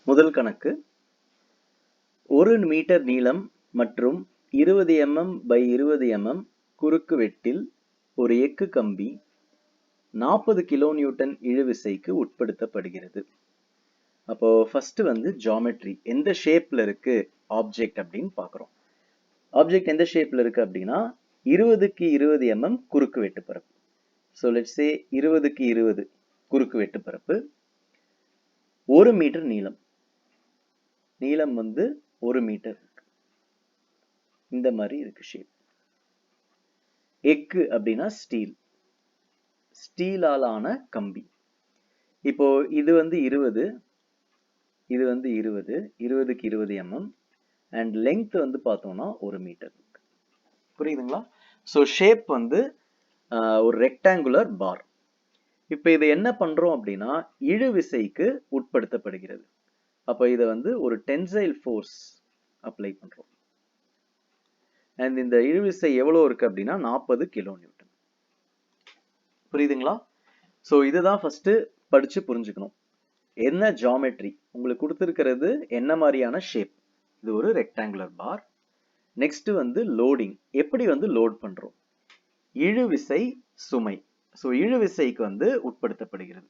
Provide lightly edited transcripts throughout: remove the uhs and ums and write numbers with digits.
முதல் கணக்கு 1 மீட்டர் நீளம் மற்றும் 20 mm by 20 mm குறுக்கு வெட்டில் ஒரு எக்கு கம்பி 40 கிலோநியூட்டன் இழுவிசைக்கு உட்படுத்தப்படுகிறது. அப்போ ஃபர்ஸ்ட் வந்து ஜியோமெட்ரி எந்த ஷேப்ல இருக்கு ஆப்ஜெக்ட் அப்படின்னு பார்க்குறோம். ஆப்ஜெக்ட் எந்த ஷேப்ல இருக்கு அப்படின்னா 20க்கு 20 mm குறுக்கு வெட்டு பரப்பு. ஸோ லெட்ஸ் சே 20க்கு 20 குறுக்கு வெட்டு பரப்பு, 1 மீட்டர் நீளம். நீளம் வந்து 1 மீட்டர் இருக்கு. இந்த மாதிரி இருக்கு ஷேப். எக்கு அப்படின்னா ஸ்டீல், ஸ்டீலாலான கம்பி. இப்போ இது வந்து 20, இது வந்து 20, 20க்கு 20 mm அண்ட் லெங்த் வந்து பார்த்தோம்னா 1 மீட்டர் இருக்கு. புரியுதுங்களா? ஸோ ஷேப் வந்து ஒரு ரெக்டாங்குலர் பார். இப்போ இதை என்ன பண்றோம் அப்படின்னா இழுவிசைக்கு உட்படுத்தப்படுகிறது. அப்போ இதை வந்து ஒரு டென்சைல் ஃபோர்ஸ் அப்ளை பண்றோம். அண்ட் இந்த இழுவிசை எவ்வளோ இருக்கு அப்படின்னா 40 கிலோநியூட்டன். புரியுதுங்களா? ஸோ இதுதான் ஃபர்ஸ்ட் படிச்சு புரிஞ்சுக்கணும். என்ன ஜியோமெட்ரி உங்களுக்கு கொடுத்துருக்கிறது, என்ன மாதிரியான ஷேப். இது ஒரு ரெக்டாங்குலர் பார். நெக்ஸ்ட் வந்து லோடிங், எப்படி வந்து லோட் பண்றோம். இழுவிசை சுமை, ஸோ இழுவிசைக்கு வந்து உட்படுத்தப்படுகிறது.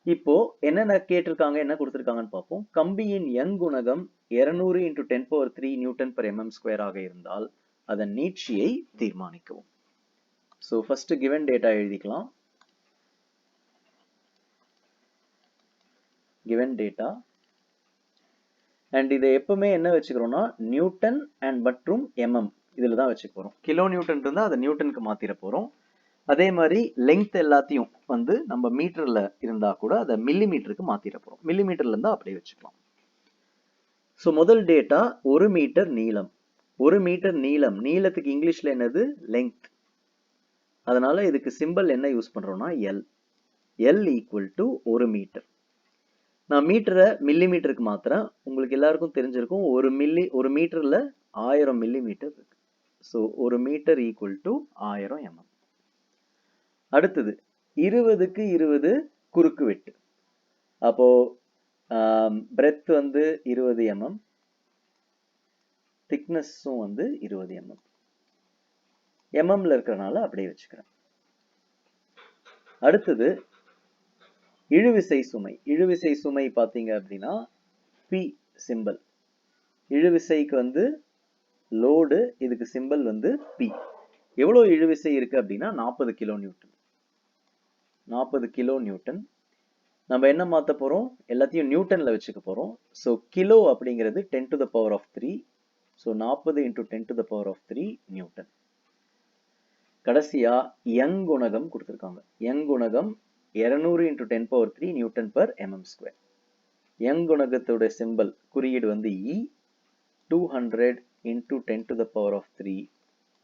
இப்போ என்னென்ன கேட்டிருக்காங்க, என்ன கொடுத்துருக்காங்கன்னு பார்ப்போம். கம்பியின் யங் குணகம் 200 × 10³ நியூட்டன் per mm² ஆக இருந்தால் அதன் நீட்சியை தீர்மானிக்கவும். ஸோ ஃபர்ஸ்ட் கிவன் டேட்டா எழுதிக்கலாம். கிவன் டேட்டா அண்ட் இதை எப்பவுமே என்ன வச்சுக்கிறோம்னா நியூட்டன் அண்ட் மற்றும் mm இதில் தான் வச்சுக்க போகிறோம். கிலோ நியூட்டன் இருந்தால் அதை நியூட்டனுக்கு மாற்றிட போகிறோம். அதே மாதிரி லெங்த் எல்லாத்தையும் வந்து நம்ம மீட்டரில் இருந்தால் கூட அதை மில்லி மீட்டருக்கு மாற்றிட போகிறோம். மில்லி மீட்டர்ல இருந்தால் அப்படியே வச்சுக்கலாம். ஸோ முதல் டேட்டா 1 மீட்டர் நீளம். 1 மீட்டர் நீளம், நீளத்துக்கு இங்கிலீஷில் என்னது லெங்த். அதனால இதுக்கு சிம்பிள் என்ன யூஸ் பண்ணுறோம்னா L. L equal to 1 metre. நான் மீட்டரை மில்லி மீட்டருக்கு மாத்திரேன். உங்களுக்கு எல்லாருக்கும் தெரிஞ்சிருக்கும் ஒரு மீட்டர்ல 1000 மில்லி மீட்டர் இருக்கு. So 1 metre equal to 1000 mm. அடுத்தது 20க்கு 20 குறுக்கு வெட்டு. அப்போ பிரெத் வந்து 20 mm, திக்னஸும் வந்து 20 mm. mmல இருக்கிறனால அப்படியே வச்சுக்கிறேன். அடுத்தது இழுவிசை சுமை. இழுவிசை சுமை பார்த்தீங்க அப்படின்னா பி சிம்பிள். இழுவிசைக்கு வந்து லோடு, இதுக்கு சிம்பிள் வந்து பி. எவ்வளோ இழுவிசை இருக்கு அப்படின்னா 40 கிலோ நியூட்டன். 40 kilo Newton. நம்ம என்ன மாற்ற போறோம், எல்லாத்தையும் நியூட்டன்ல வச்சுக்க போறோம். ஸோ கிலோ அப்படிங்கிறது 10⁻³ ஸோ 40 × 10⁻³ நியூட்டன். கடைசியா யங் குணகம் கொடுத்துருக்காங்க. யங் குணகம் 200 × 10⁻³ நியூட்டன் per mm². யங் குணகத்தோட சிம்பிள் குறியீடு வந்து இ. 200 × 10⁻³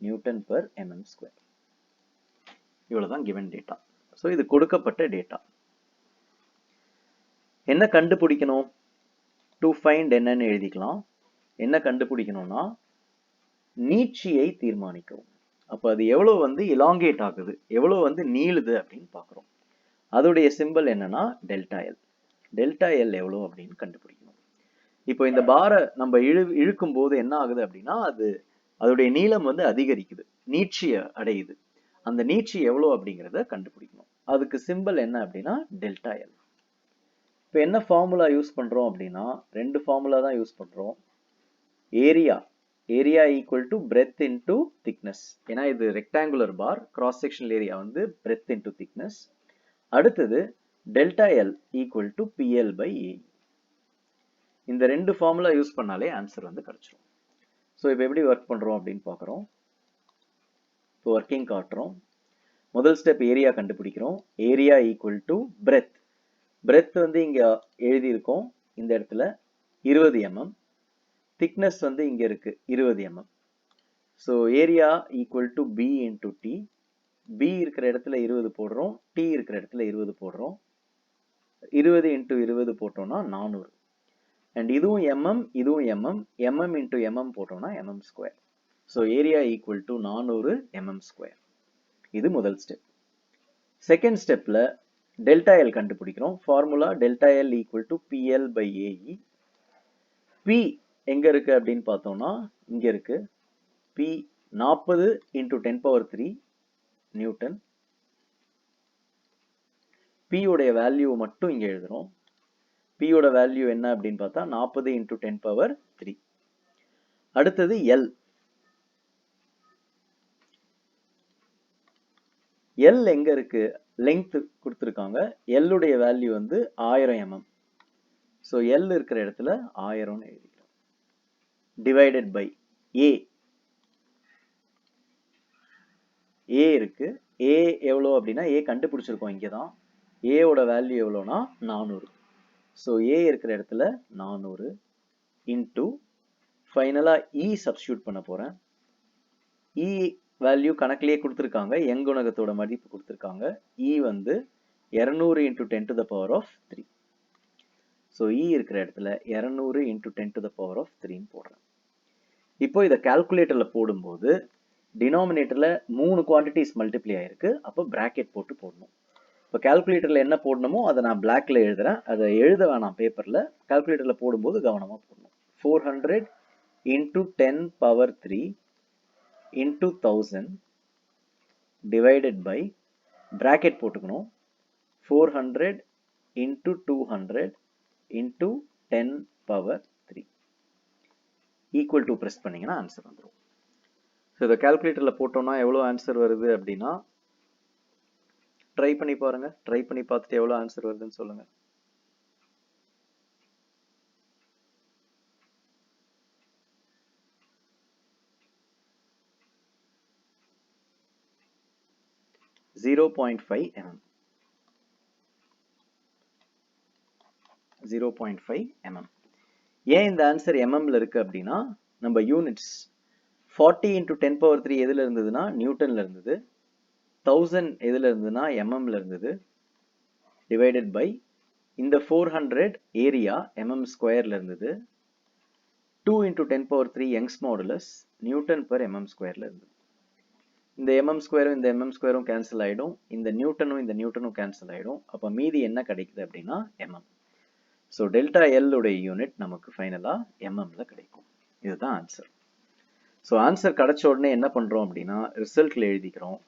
நியூட்டன் per mm². இவ்வளவுதான் கிவன் டேட்டா. ஸோ இது கொடுக்கப்பட்ட டேட்டா. என்ன கண்டுபிடிக்கணும், டு ஃபைண்ட் என்னன்னு எழுதிக்கலாம். என்ன கண்டுபிடிக்கணும்னா நீட்சியை தீர்மானிக்கவும். அப்போ அது எவ்வளோ வந்து இலாங்கேட் ஆகுது, எவ்வளோ வந்து நீளுது அப்படின்னு பார்க்குறோம். அதோடைய சிம்பிள் என்னன்னா டெல்டா எல். டெல்டா எல் எவ்வளோ அப்படின்னு கண்டுபிடிக்கணும். இப்போ இந்த பாரை நம்ம இழுக்கும் போது என்ன ஆகுது அப்படின்னா அதோடைய நீளம் வந்து அதிகரிக்குது, நீட்சியை அடையுது. அந்த நீட்சி எவ்வளோ அப்படிங்கிறத கண்டுபிடிக்கணும். அதுக்கு சிம்பிள் என்ன அப்படின்னா டெல்டா எல். இப்போ என்ன ஃபார்முலா யூஸ் பண்றோம் அப்படின்னா ரெண்டு ஃபார்முலா தான் யூஸ் பண்றோம். Area equal to breadth into thickness. ஏன்னா இது rectangular bar, cross sectional area வந்து பிரெத் இன்டு திக்னஸ். அடுத்தது delta L equal to PL by A. இந்த ரெண்டு ஃபார்முலா யூஸ் பண்ணாலே ஆன்சர் வந்து கிடைச்சிடும். ஸோ இப்போ எப்படி ஒர்க் பண்றோம் அப்படின்னு பார்க்குறோம். இப்போ ஒர்க்கிங் காட்டுறோம். முதல் ஸ்டெப் ஏரியா கண்டுபிடிக்கிறோம். Area equal to breadth. Breadth வந்து இங்க எழுதியிருக்கோம், இந்த இடத்துல 20 mm. திக்னஸ் வந்து இங்க இருக்கு 20 mm. So area equal to B into D. B இருக்கிற இடத்துல 20 போடுறோம், டி இருக்கிற இடத்துல 20 போடுறோம். 20 × 20 போட்டோம்னா 400. அண்ட் இதுவும் mm, இதுவும் mm. mm × mm போட்டோம்னா mm². So area equal to 400 mm². இது முதல் ஸ்டெப். செகண்ட் ஸ்டெப்ல டெல்டா எல் கண்டுபிடிக்கிறோம். Formula delta L equal to PL by AE. P எங்க இருக்கு அப்படின்னு பார்த்தோம்னா இங்க இருக்கு. P 40 into 10⁻³ newton. P உடைய வேல்யூ மட்டும் இங்க எழுதுறோம். P ஓட வேல்யூ என்ன அப்படின்னு பார்த்தா 40 இன்டூ 10⁻³ அடுத்தது L. L எங்க இருக்கு? லெங்த் கொடுத்துருக்காங்க. L உடைய வேல்யூ வந்து 1000 mm. ஸோ L இருக்கிற இடத்துல 1000 எழுதிக்கிறோம். Divided by A. A இருக்கு. A எவ்வளோ அப்படின்னா A கண்டுபிடிச்சிருக்கோம் இங்கே தான். A ஓட வேல்யூ எவ்வளோனா 400. ஸோ A இருக்கிற இடத்துல 400 இன்டூ ஃபைனலாக E சப்ஸ்டியூட் பண்ண போகிறேன். E வேல்யூ கணக்கிலேயே கொடுத்துருக்காங்க. யங் குணகத்தோட மதிப்பு கொடுத்துருக்காங்க. E வந்து 200 இன்டூ 10⁻³ ஸோ E இருக்கிற இடத்துல 200 இன்டூ 10⁻³ போடுறேன். இப்போ இதை கால்குலேட்டரில் போடும்போது டினாமினேட்டரில் 3 குவான்டிட்டிஸ் மல்டிப்ளை ஆயிருக்கு. அப்போ பிராக்கெட் போட்டு போடணும். இப்போ கால்குலேட்டரில் என்ன போடணுமோ அதை நான் பிளாக்ல எழுதுறேன். அதை எழுத வேணாம் பேப்பரில். கால்குலேட்டரில் போடும்போது கவனமாக போடணும். 400 into 10⁻³ into 1000 divided by bracket போட்டுக்கணும். 400 into 200 into 10⁻³ equal to press பண்ணீங்கன்னா ஆன்சர் வந்துடும். ஸோ இதை கால்குலேட்டரில் போட்டோம்னா எவ்வளோ ஆன்சர் வருது அப்படின்னா ட்ரை பண்ணி பாருங்க. ட்ரை பண்ணி பார்த்துட்டு எவ்வளோ ஆன்சர் வருதுன்னு சொல்லுங்க. .5 mm. 0.5 mm. ஏன் இந்த ஆன்சர் mmல இருக்கு அப்படின்னா நம்ம யூனிட்ஸ் 40 இன்டூ 10⁻³ எதுல இருந்ததுன்னா நியூட்டன்ல இருந்தது. 1000 எதுல இருந்ததுன்னா mmல இருந்தது. டிவைடட் பை இந்த 400 ஏரியா mm² இருந்தது. 2 into 10⁻³ Young's modulus Newton per mm² இருந்தது. இந்த mm² இந்த mm² கேன்சல் ஆயிடும். இந்த நியூட்டனும் கேன்சல் ஆயிடும். அப்போ மீதி என்ன கிடைக்குது அப்படின்னா mm. ஸோ டெல்டா எல் உடைய யூனிட் நமக்கு ஃபைனலா mmல கிடைக்கும். இதுதான் ஆன்சர். ஸோ ஆன்சர் கிடைச்ச உடனே என்ன பண்றோம் அப்படின்னா ரிசல்ட்ல எழுதிக்கிறோம்.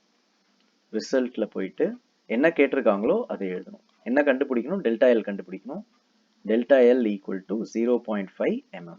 ரிசல்ட்ல போயிட்டு என்ன கேட்டிருக்காங்களோ அதை எழுதணும். என்ன கண்டுபிடிக்கணும்? டெல்டா எல் கண்டுபிடிக்கணும். Delta L equal to 0.5 mm.